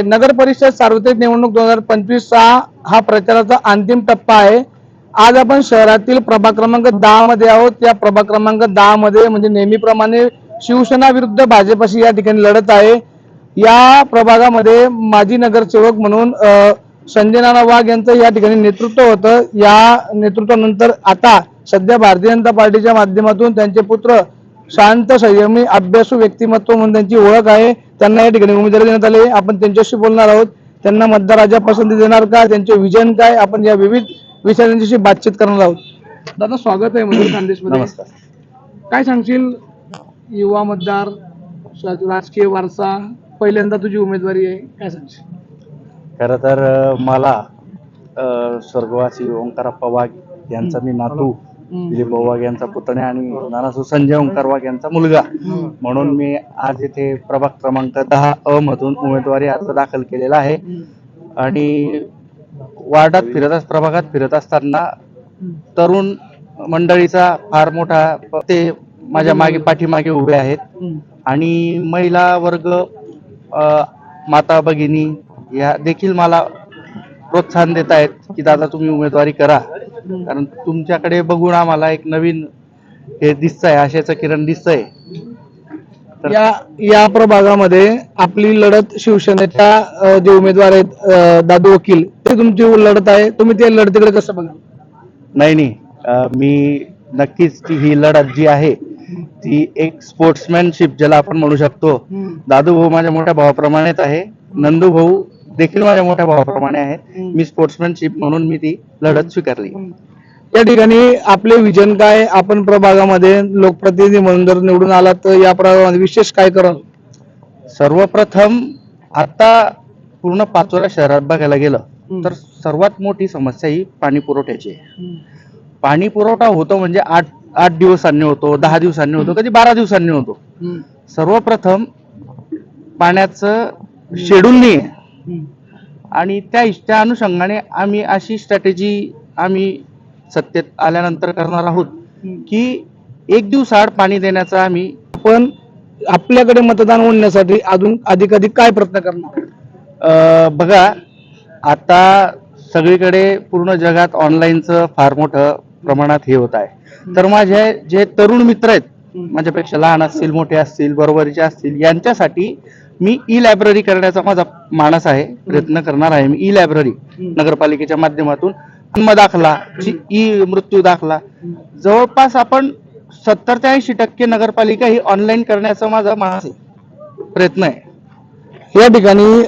नगर परिषद सार्वत्रिक निवडणूक 2025 हा प्रचाराचा अंतिम टप्पा आहे। आज आपण शहरातील प्रभाग क्रमांक 10 मध्ये आहोत। या प्रभाग क्रमांक 10 मध्ये म्हणजे नेहमीप्रमाणे शिवसेना विरुद्ध भाजप अशी या ठिकाणी लढत आहे। या प्रभागामध्ये माजी नगरसेवक म्हणून संजय नाना वाघ यांचं या ठिकाणी नेतृत्व होतं। या नेतृत्वानंतर आता सध्या भारतीय जनता पार्टीच्या माध्यमातून त्यांचे पुत्र शांत संयमी अभ्यासू व्यक्तिमत्व म्हणून त्यांची ओळख आहे। त्यांना या ठिकाणी उमेदवारी देण्यात आली। आपण त्यांच्याशी बोलणार आहोत। त्यांना मतदाराच्या पसंती देणार का, त्यांचे विजन काय, आपण या विविध विषयांची बातचीत करणार आहोत। दादा स्वागत आहे मधुर खानदेशमध्ये। नमस्कार। काय सांगशील, युवा मतदार, राजकीय वारसा, पहिल्यांदा तुझी उमेदवारी आहे, काय सांगशील? खरं तर मला स्वर्गवासी ओंकारप्पा वाघ यांचा मी नातू, दिलीप वाघ यांचा पुतण्या आणि नानासू संजय ओंकार वाघ यांचा मुलगा म्हणून मी आज इथे प्रभाग क्रमांक 10 मधून उमेदवारी अर्ज दाखल केलेला आहे। आणि वार्डात प्रभागात फिरत असताना तरुण मंडळीचा फार मोठा ते माझ्या पाठीमागे उभे आहेत आणि महिला वर्ग, माता भगिनी या देखील मला प्रोत्साहन देत आहेत की दादा तुम्ही उमेदवारी करा, कारण तुमच्याकडे बघून आम्हाला एक नवीन हे दिसतंय, आशेचं किरण दिसतंय। या प्रभागामध्ये आपली लढत शिवसेनेच्या जे उमेदवार आहेत दादू वकील, ते तुमची लढत आहे। तुम्ही ते लढतीकडे कसं बघा? नाही, मी नक्कीच ही लढत जी आहे ती एक स्पोर्ट्समॅनशिप ज्याला आपण म्हणू शकतो। दादू भाऊ माझ्या मोठ्या भावाप्रमाणेच आहे, नंदू भाऊ देखील माझ्या मोठ्या भावाप्रमाणे आहे। मी स्पोर्ट्समॅनशिप म्हणून मी ती लढत स्वीकारली। या ठिकाणी आपले विजन काय? आपण प्रभागामध्ये लोकप्रतिनिधी म्हणून जर निवडून आला तर या प्रभागामध्ये विशेष काय कराल? सर्वप्रथम आता पूर्ण पाचोरा शहरात बघायला गेलं तर सर्वात मोठी समस्या ही पाणी पुरवठ्याची आहे। पाणी पुरवठा होतो म्हणजे 8 दिवसांनी होतो, 10 दिवसांनी होतो, कधी 12 दिवसांनी होतो। सर्वप्रथम पाण्याचं शेड्यूल नाही आहे आणि त्या अनुषंगाने आम्ही अशी स्ट्रॅटेजी आम्ही सत्तेत आल्यानंतर करणार आहोत की 1 दिवसाआड पाणी देण्याचा आम्ही पण आपल्याकडे मतदान होण्यासाठी अजून अधिक काय प्रयत्न करणार? बघा, आता सगळीकडे पूर्ण जगात ऑनलाईनचं फार मोठं प्रमाणात हे होत आहे। तर माझे जे तरुण मित्र आहेत, माझ्यापेक्षा लहान असतील, मोठे असतील, बरोबरीचे असतील, यांच्यासाठी मी ई-लायब्ररी करण्याचा माझा मानस आहे, प्रयत्न करणार आहे। मी ई-लायब्ररी नगरपालिकेच्या माध्यमातून जन्म दाखला, मृत्यू दाखला, जवळपास आपण 70 ते 80% नगरपालिका ही ऑनलाईन करण्याचा माझा मानस आहे, प्रयत्न आहे। या ठिकाणी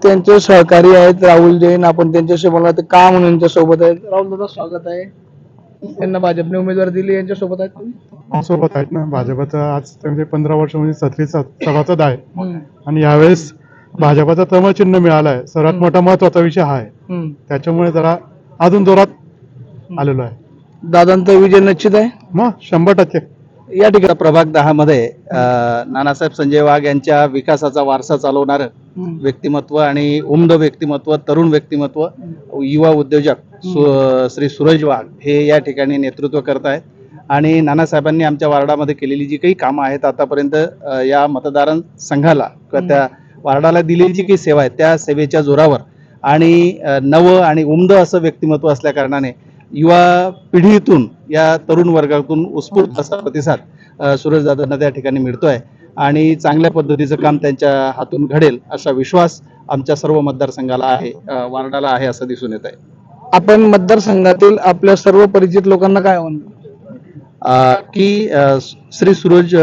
त्यांचे सहकारी आहेत राहुल जैन, आपण त्यांच्याशी बोलणार ते का म्हणून यांच्या सोबत आहेत। राहुल दादा स्वागत आहे। त्यांना भाजपने उमेदवारी दिली, यांच्या सोबत आहेत तुम्ही? सोबत आहेत ना। भाजपचं आज म्हणजे 15 वर्ष म्हणजे 36 सभासद आहे आणि यावेळेस भाजपचा तमचिन्ह मिळालं आहे। सर्वात मोठा महत्वाचा विषय हा आहे, त्याच्यामुळे जरा अजून जोरात आलेलो आहे। दादांचा विजय निश्चित आहे मग 100%। या ठिकाणी प्रभाग 10 मध्ये नानासाहेब संजय वाघ यांच्या विकासाचा वारसा चालवणार व्यक्तिमत्व आणि उमद व्यक्तिमत्व, तरुण व्यक्तिमत्व, युवा उद्योजक श्री सूरज वाघ हे या ठिकाणी नेतृत्व करत आहेत। आणि नानासाहेबांनी आमच्या वार्डामध्ये केलेली जी काही कामं आहेत आतापर्यंत, या मतदार संघाला किंवा त्या वार्डाला दिलेली जी काही सेवा आहे त्या सेवेच्या जोरावर आणि नव आणि उमद असं व्यक्तिमत्व असल्या कारणाने युवा पिढीतून, या तरुण वर्गातून उत्स्फूर्त असा प्रतिसाद सूरज दादांना त्या ठिकाणी मिळतोय आणि चांगल्या पद्धतीचं काम त्यांच्या हातून घडेल असा विश्वास आमच्या सर्व मतदारसंघाला आहे, वार्डाला आहे असं दिसून येत आहे। आपण मतदारसंघातील आपल्या सर्व परिचित लोकांना काय म्हणतो की श्री सूरज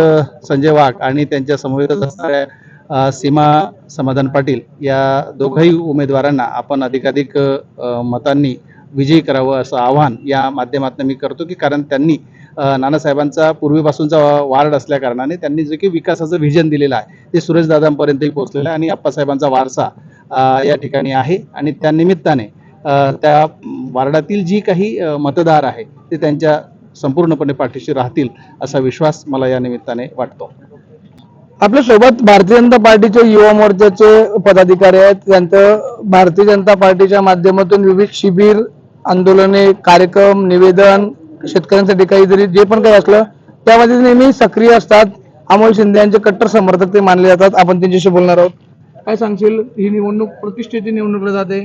संजय वाघ आणि त्यांच्या समवेतच असणाऱ्या सीमा समाधान पाटील या दोघंही उमेदवारांना आपण अधिकाधिक मतांनी विजयी करावं असं आवाहन या माध्यमातून मी करतो, की कारण त्यांनी नानासाहेबांचा पूर्वीपासूनचा वार्ड असल्या कारणाने त्यांनी जे काही विकासाचं व्हिजन दिलेलं आहे ते सुरेशदादांपर्यंतही पोहोचलेलं आहे आणि आप्पासाहेबांचा वारसा या ठिकाणी आहे आणि त्या निमित्ताने त्या वार्डातील जी काही मतदार आहे ते त्यांच्या संपूर्णपणे पाठीशी राहतील असा विश्वास मला या निमित्ताने वाटतो। आपल्या सोबत भारतीय जनता पार्टीचे युवा मोर्चाचे पदाधिकारी आहेत। त्यांचं भारतीय जनता पार्टीच्या माध्यमातून विविध शिबिर, आंदोलने, कार्यक्रम, निवेदन, शेतकऱ्यांसाठी काहीतरी जे पण काही असलं त्यामध्ये नेहमी सक्रिय असतात। अमोल शिंदे यांचे कट्टर समर्थक ते मानले जातात। आपण त्यांच्याशी बोलणार आहोत। काय सांगशील? ही निवडणूक प्रतिष्ठेची निवडणूक जाते.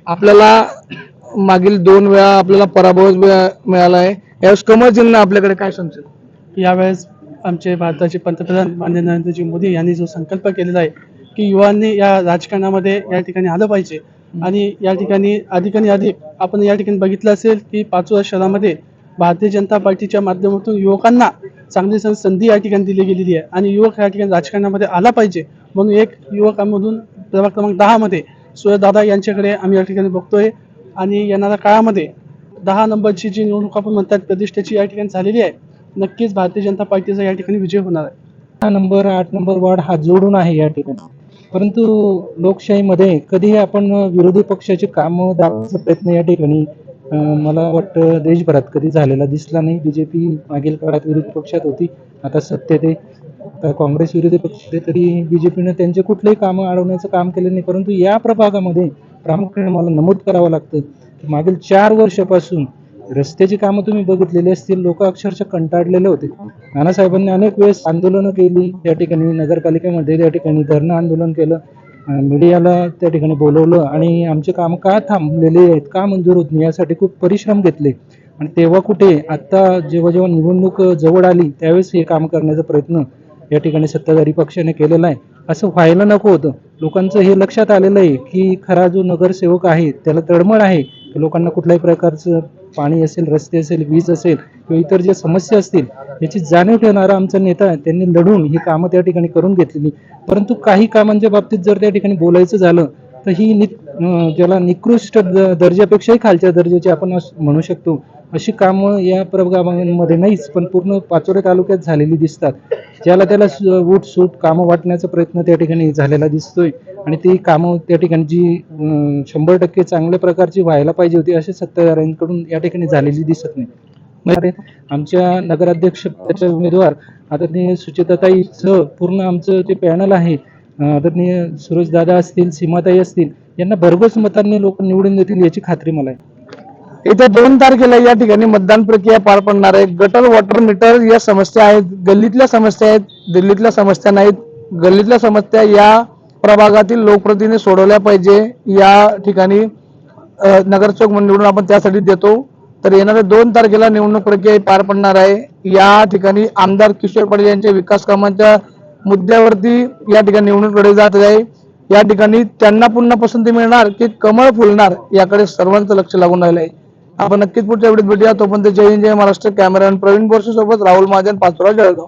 आपल्याला मागील 2 वेळा आपल्याला पराभव मिळाला आहे. यावेळेस कमळ चिन्ह आपल्याकडे, काय सांगशील? यावेळेस आमचे भारताचे पंतप्रधान माननीय नरेंद्रजी मोदी यांनी जो संकल्प केलेला आहे की युवांनी या राजकारणामध्ये या ठिकाणी आलं पाहिजे आणि या ठिकाणी अधिकाधिक अधिक आपण या ठिकाणी बघितलं असेल की पाचोरा शहरामध्ये भारतीय जनता पार्टीच्या माध्यमातून युवकांना चांगली संधी या ठिकाणी दिली गेलेली आहे आणि युवक या ठिकाणी राजकारणामध्ये आला पाहिजे म्हणून एक युवकांमधून प्रभाग क्रमांक 10 मध्ये सूर्यदादा यांच्याकडे आम्ही या ठिकाणी बघतोय आणि येणाऱ्या काळामध्ये 10 नंबरची जी निवडणूक आपण म्हणतात प्रतिष्ठेची या ठिकाणी झालेली आहे. नक्कीच भारतीय जनता पार्टीचा या ठिकाणी विजय होणार आहे. 6 नंबर 8 नंबर वॉर्ड हा जोडून आहे या ठिकाणी, परंतु लोकशाहीमध्ये कधीही आपण विरोधी पक्षाची कामं दाखवण्याचा प्रयत्न या ठिकाणी मला वाटतं देशभरात कधी झालेला दिसला नाही. बीजेपी मागील काळात विरोधी पक्षात होती, आता सत्तेत आहे. आता काँग्रेस विरोधी पक्ष आहे, तरी बीजेपीनं त्यांचे कुठलेही कामं अडवण्याचं काम केलं नाही. परंतु या प्रभागामध्ये प्रामुख्याने मला नमूद करावं लागतं की मागील 4 वर्षापासून रस्त्याची कामं तुम्ही बघितलेली असतील, लोक अक्षरशः कंटाळलेले होते. नानासाहेबांनी अनेक वेळेस आंदोलनं केली त्या ठिकाणी, नगरपालिकेमध्ये त्या ठिकाणी धरणं आंदोलन केलं, मीडियाला त्या ठिकाणी बोलवलं आणि आमचे काम का थांबलेले आहेत, का मंजूर होत नाही, यासाठी खूप परिश्रम घेतले. आणि तेव्हा कुठे आता जेव्हा जेव्हा निवडणूक जवळ आली त्यावेळेस हे काम करण्याचा प्रयत्न या ठिकाणी सत्ताधारी पक्षाने केलेला आहे. असं व्हायला नको होतं. लोकांचं हे लक्षात आलेलं आहे की खरा जो नगरसेवक आहे त्याला तळमळ आहे की लोकांना कुठल्याही प्रकारचं पाणी असेल, रस्ते असेल, वीज असेल किंवा इतर ज्या समस्या असतील याची जाणीव ठेवणारा आमचा नेता आहे. त्यांनी लढून ही कामं त्या ठिकाणी करून घेतलेली. परंतु काही कामांच्या बाबतीत जर त्या ठिकाणी बोलायचं झालं तर ही ज्याला निकृष्ट दर्जापेक्षाही खालच्या दर्जाची आपण म्हणू शकतो अशी कामं या प्रभागामध्ये नाहीच, पण पूर्ण पाचोरा तालुक्यात झालेली दिसतात. ज्याला त्याला सूट कामं वाटण्याचा प्रयत्न त्या ठिकाणी झालेला दिसतोय आणि ती कामं त्या ठिकाणी जी 100% चांगल्या प्रकारची व्हायला पाहिजे होती अशा सत्ताधाऱ्यांकडून या ठिकाणी झालेली दिसत नाही. आमच्या नगराध्यक्ष पदाचे उमेदवार आदरणीय सुचिताताईसह पूर्ण आमचं जे पॅनल आहे, आदरणीय सुरेशदादा असतील, सीमाताई असतील, यांना भरघोस मतांनी लोक निवडून देतील याची खात्री मला आहे. येत्या 2 तारखेला या ठिकाणी मतदान प्रक्रिया पार पडणार आहे. गटर, वॉटर मीटर या समस्या आहेत, गल्लीतल्या समस्या आहेत, दिल्लीतल्या समस्या नाहीत. गल्लीतल्या समस्या या प्रभागातील लोकप्रतिनिधी सोडवल्या पाहिजे. या ठिकाणी नगरसेवक म्हणून निवडून आपण त्यासाठी देतो. तर येणाऱ्या 2 तारखेला निवडणूक प्रक्रिया पार पडणार आहे. या ठिकाणी आमदार किशोर पाटील यांच्या विकास कामांच्या मुद्द्यावरती या ठिकाणी निवडणूकडे जात आहे. या ठिकाणी त्यांना पुन्हा पसंती मिळणार की कमळ फुलणार याकडे सर्वांचं लक्ष लागून राहिलं आहे. आपण नक्कीच पुढच्या व्हिडिओत भेटूया. तोपर्यंत जय हिंद, जय महाराष्ट्र. कॅमेरामॅन प्रवीण बोरसे सोबत राहुल महाजन, पाचोरा, जळगाव.